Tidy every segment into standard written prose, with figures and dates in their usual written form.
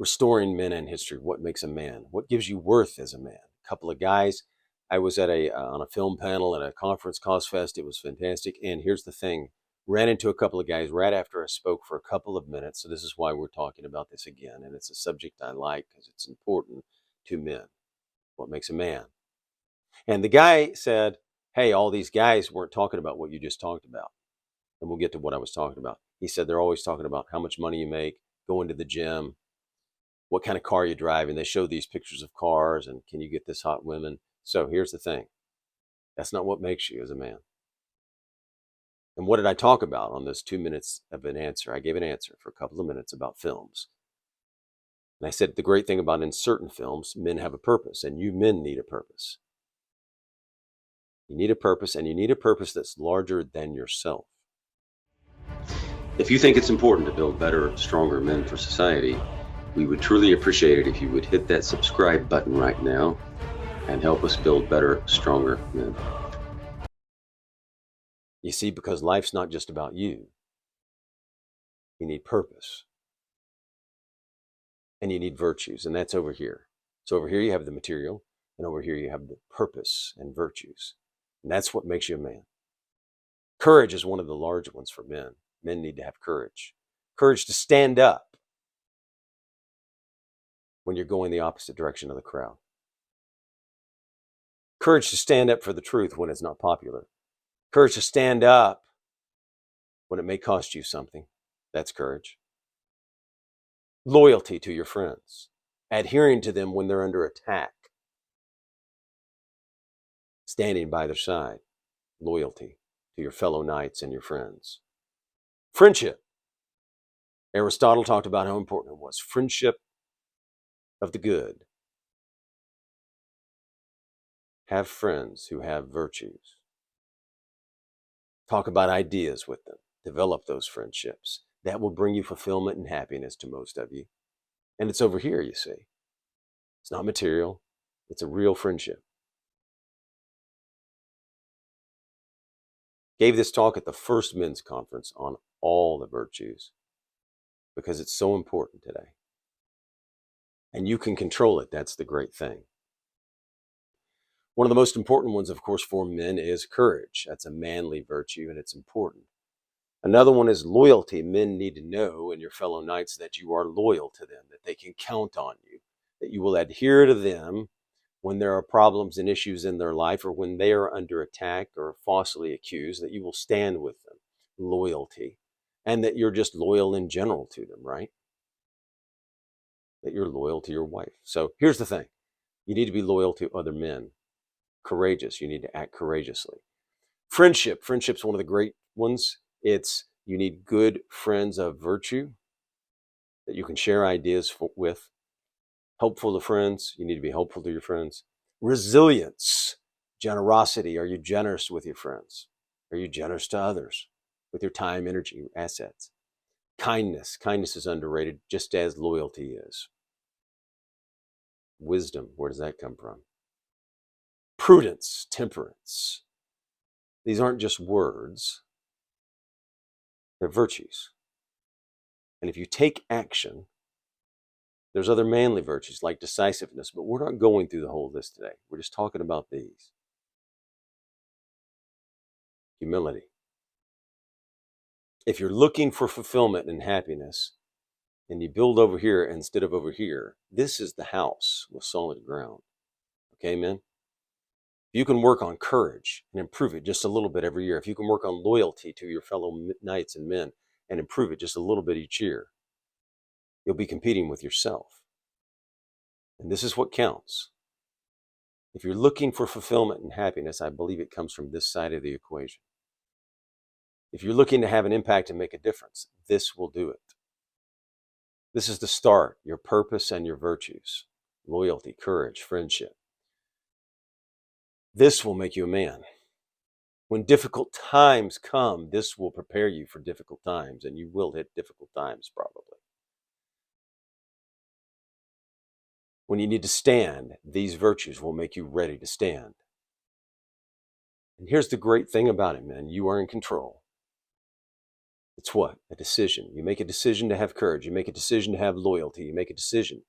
Restoring men and history. What makes a man? What gives you worth as a man? A couple of guys. I was at on a film panel at a conference, CosFest. It was fantastic. And here's the thing: ran into a couple of guys right after I spoke for a couple of minutes. So this is why we're talking about this again. And it's a subject I like because it's important to men. What makes a man? And the guy said, "Hey, all these guys weren't talking about what you just talked about." And we'll get to what I was talking about. He said they're always talking about how much money you make, going to the gym, what kind of car you drive, and they show these pictures of cars and can you get this hot women. So here's the thing: that's not what makes you as a man. And what did I talk about on those 2 minutes of an answer? I gave an answer for a couple of minutes about films. And I said the great thing about in certain films, men have a purpose, and you men need a purpose. You need a purpose, and you need a purpose that's larger than yourself. If you think it's important to build better, stronger men for society, we would truly appreciate it if you would hit that subscribe button right now and help us build better, stronger men. You see, because life's not just about you. You need purpose. And you need virtues, and that's over here. So over here you have the material, and over here you have the purpose and virtues. And that's what makes you a man. Courage is one of the large ones for men. Men need to have courage. Courage to stand up when you're going the opposite direction of the crowd. Courage to stand up for the truth when it's not popular. Courage to stand up when it may cost you something. That's courage. Loyalty to your friends. Adhering to them when they're under attack. Standing by their side. Loyalty to your fellow knights and your friends. Friendship. Aristotle talked about how important it was. Friendship of the good. Have friends who have virtues. Talk about ideas with them. Develop those friendships. That will bring you fulfillment and happiness to most of you. And it's over here, you see. It's not material. It's a real friendship. Gave this talk at the first men's conference on all the virtues because it's so important today. And you can control it. That's the great thing. One of the most important ones, of course, for men is courage. That's a manly virtue, and it's important. Another one is loyalty. Men need to know in your fellow knights that you are loyal to them, that they can count on you, that you will adhere to them when there are problems and issues in their life or when they are under attack or falsely accused, that you will stand with them. Loyalty. And that you're just loyal in general to them, right? That you're loyal to your wife. So here's the thing. You need to be loyal to other men. Courageous. You need to act courageously. Friendship. Friendship's one of the great ones. You need good friends of virtue that you can share ideas with. Helpful to friends. You need to be helpful to your friends. Resilience. Generosity. Are you generous with your friends? Are you generous to others with your time, energy, assets? Kindness. Kindness is underrated, just as loyalty is. Wisdom. Where does that come from? Prudence. Temperance. These aren't just words. They're virtues. And if you take action, there's other manly virtues like decisiveness, but we're not going through the whole list today. We're just talking about these. Humility. If you're looking for fulfillment and happiness, and you build over here instead of over here, this is the house with solid ground. Okay, men? You can work on courage and improve it just a little bit every year. If you can work on loyalty to your fellow knights and men and improve it just a little bit each year, you'll be competing with yourself. And this is what counts. If you're looking for fulfillment and happiness, I believe it comes from this side of the equation. If you're looking to have an impact and make a difference, this will do it. This is the start, your purpose and your virtues, loyalty, courage, friendship. This will make you a man. When difficult times come, this will prepare you for difficult times, and you will hit difficult times probably. When you need to stand, these virtues will make you ready to stand. And here's the great thing about it, man. You are in control. It's what? A decision. You make a decision to have courage. You make a decision to have loyalty. You make a decision.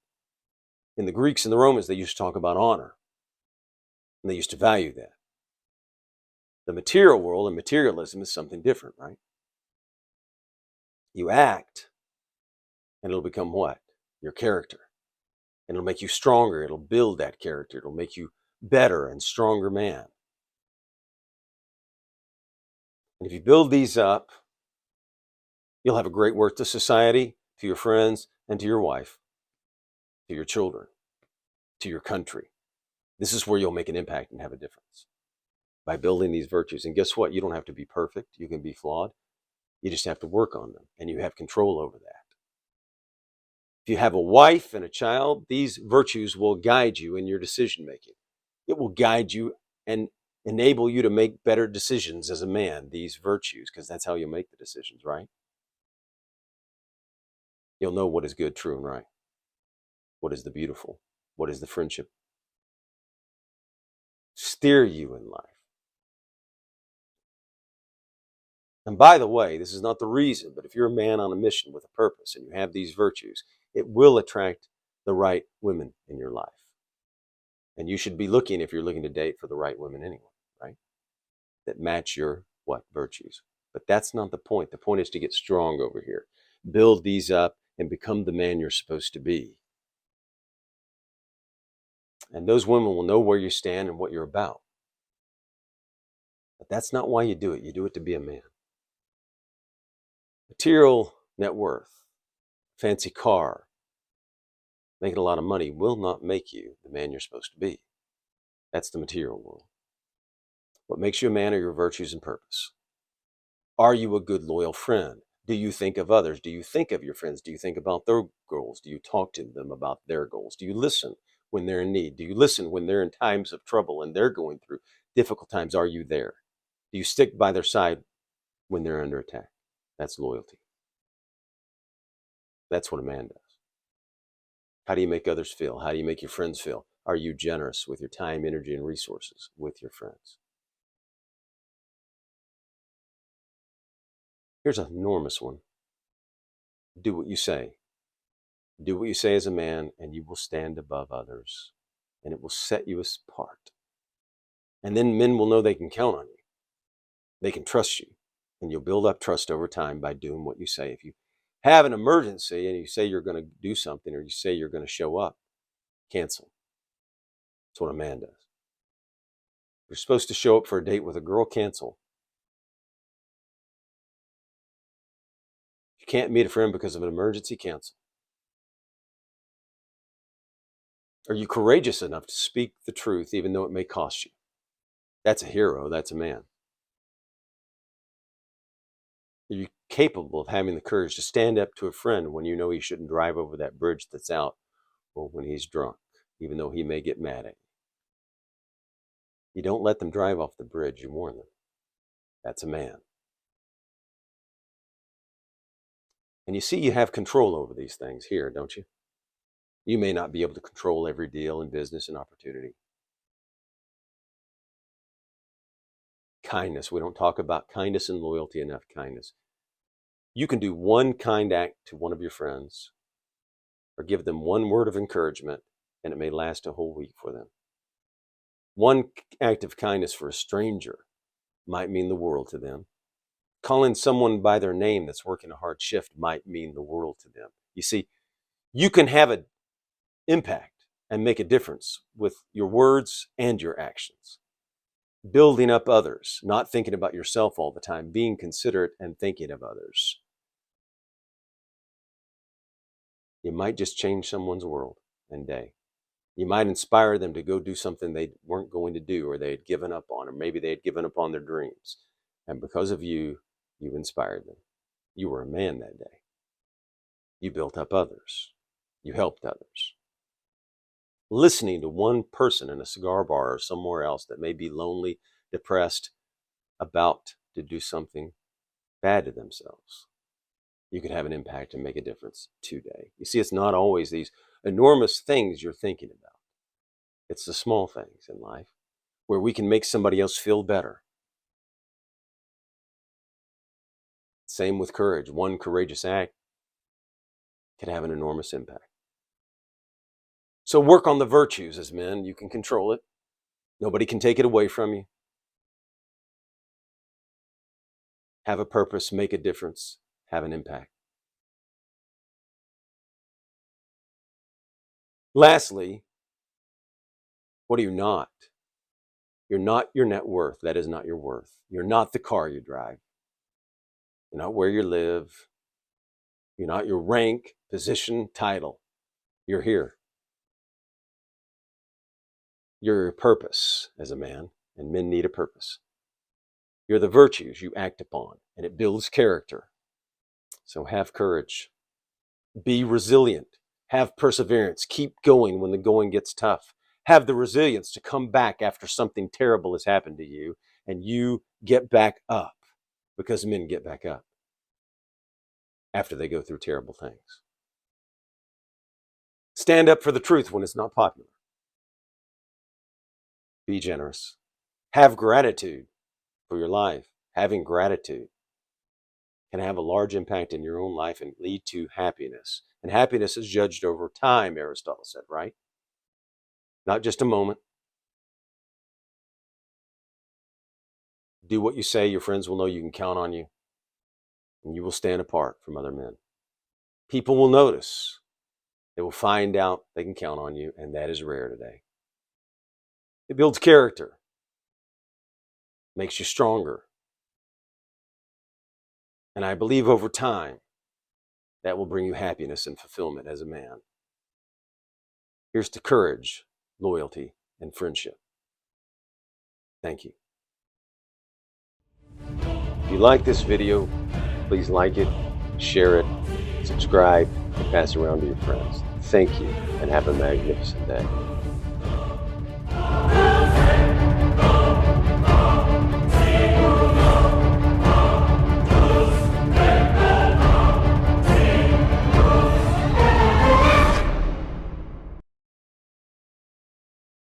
In the Greeks and the Romans, they used to talk about honor, and they used to value that. The material world and materialism is something different, right? You act, and it'll become what? Your character. And it'll make you stronger. It'll build that character. It'll make you better and stronger man. And if you build these up, you'll have a great worth to society, to your friends, and to your wife, to your children, to your country. This is where you'll make an impact and have a difference, by building these virtues. And guess what? You don't have to be perfect. You can be flawed. You just have to work on them, and you have control over that. If you have a wife and a child, these virtues will guide you in your decision making. It will guide you and enable you to make better decisions as a man, these virtues, because that's how you make the decisions, right? You'll know what is good, true, and right. What is the beautiful? What is the friendship? Steer you in life. And by the way, this is not the reason, but if you're a man on a mission with a purpose and you have these virtues, it will attract the right women in your life. And you should be looking, if you're looking to date, for the right women anyway, right? That match your what? Virtues. But that's not the point. The point is to get strong over here. Build these up and become the man you're supposed to be. And those women will know where you stand and what you're about. But that's not why you do it. You do it to be a man. Material net worth, fancy car, making a lot of money will not make you the man you're supposed to be. That's the material world. What makes you a man are your virtues and purpose. Are you a good, loyal friend? Do you think of others? Do you think of your friends? Do you think about their goals? Do you talk to them about their goals? Do you listen when they're in need? Do you listen when they're in times of trouble and they're going through difficult times? Are you there? Do you stick by their side when they're under attack? That's loyalty. That's what a man does. How do you make others feel? How do you make your friends feel? Are you generous with your time, energy, and resources with your friends? Here's an enormous one. Do what you say. Do what you say as a man, and you will stand above others, and it will set you apart. And then men will know they can count on you. They can trust you, and you'll build up trust over time by doing what you say. If you have an emergency and you say you're going to do something, or you say you're going to show up, cancel. That's what a man does. If you're supposed to show up for a date with a girl, cancel. If you can't meet a friend because of an emergency, cancel. Are you courageous enough to speak the truth even though it may cost you? That's a hero. That's a man. Are you capable of having the courage to stand up to a friend when you know he shouldn't drive over that bridge that's out, or when he's drunk, even though he may get mad at you? You don't let them drive off the bridge. You warn them. That's a man. And you see, you have control over these things here, don't you? You may not be able to control every deal in business and opportunity. Kindness. We don't talk about kindness and loyalty enough. Kindness. You can do one kind act to one of your friends, or give them one word of encouragement, and it may last a whole week for them. One act of kindness for a stranger might mean the world to them. Calling someone by their name that's working a hard shift might mean the world to them. You see, you can have an impact and make a difference with your words and your actions. Building up others, not thinking about yourself all the time, being considerate and thinking of others. You might just change someone's world and day. You might inspire them to go do something they weren't going to do, or they had given up on, or maybe they had given up on their dreams. And because of you, you inspired them. You were a man that day. You built up others. You helped others. Listening to one person in a cigar bar or somewhere else that may be lonely, depressed, about to do something bad to themselves, you could have an impact and make a difference today. You see, it's not always these enormous things you're thinking about. It's the small things in life where we can make somebody else feel better. Same with courage. One courageous act can have an enormous impact. So work on the virtues as men. You can control it. Nobody can take it away from you. Have a purpose, make a difference, have an impact. Lastly, what are you not? You're not your net worth. That is not your worth. You're not the car you drive. You're not where you live. You're not your rank, position, title. You're here. You're your purpose as a man, and men need a purpose. You're the virtues you act upon, and it builds character. So have courage. Be resilient. Have perseverance. Keep going when the going gets tough. Have the resilience to come back after something terrible has happened to you, and you get back up, because men get back up after they go through terrible things. Stand up for the truth when it's not popular. Be generous. Have gratitude for your life. Having gratitude can have a large impact in your own life and lead to happiness. And happiness is judged over time, Aristotle said, right? Not just a moment. Do what you say. Your friends will know you can count on you, and you will stand apart from other men. People will notice. They will find out they can count on you, and that is rare today. It builds character, makes you stronger. And I believe over time, that will bring you happiness and fulfillment as a man. Here's to courage, loyalty, and friendship. Thank you. If you like this video, please like it, share it, subscribe, and pass it around to your friends. Thank you, and have a magnificent day.